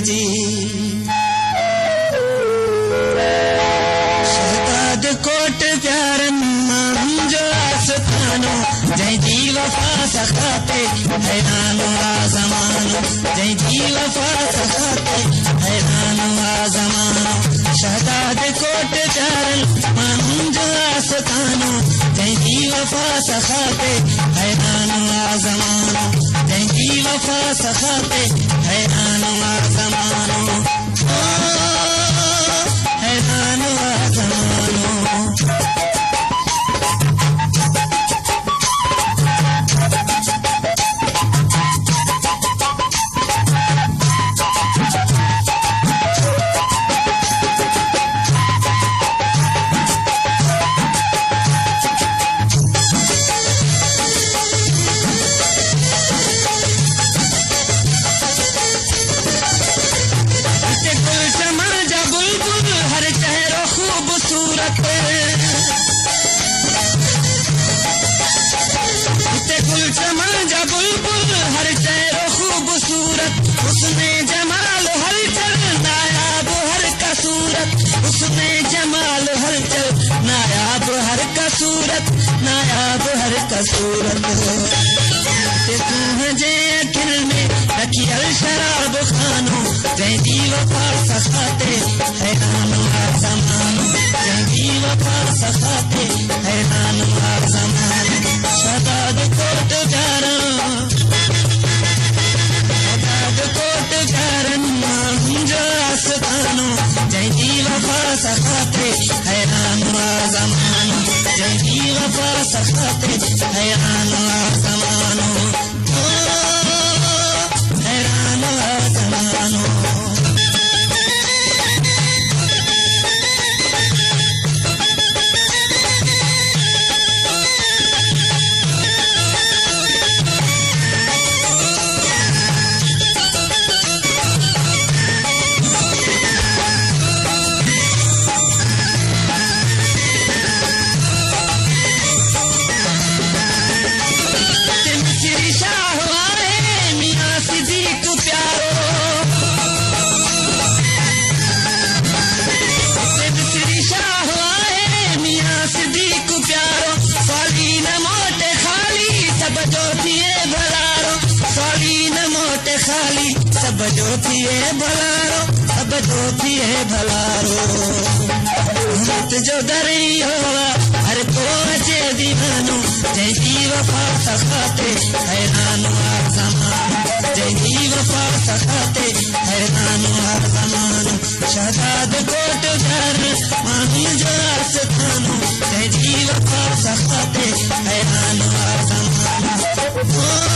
जी Shahdad coat प्यारन मां जो आस्थानो जय जी वफा सखाते हैरानो आजमानो जय जी वफा सखाते हैरानो आजमानो शहदाद कोट प्यारन मां जो आस्थानो जय जी वफा सखाते हैरानो आजमानो जय जी वफा सखाते हैरानो आजमानो हैरानो आजमानो नायाब हर का सूरत तुझे अखिल में रखियल शराब खानो जय जी वफा सखाते हैरानो आजमानो जय जी वफा सखाते हैरानो आजमानो शहदाद कोट प्यारन जो आस्थानो जय जी वफा सखाते हैरानो आजमानो जय जी वफा सखाते हैरानो आजमानो हैरानो आजमानो सब जो थिए भलारो मत जो दरियो हर को अचे दीवानो जय जी वफा सखाते हैरानो आजमानो जय जी वफा सखाते हैरानो आजमानो शहदाद कोट प्यारन मां जो आस्थानो जय जी वफा सखाते हैरानो आजमानो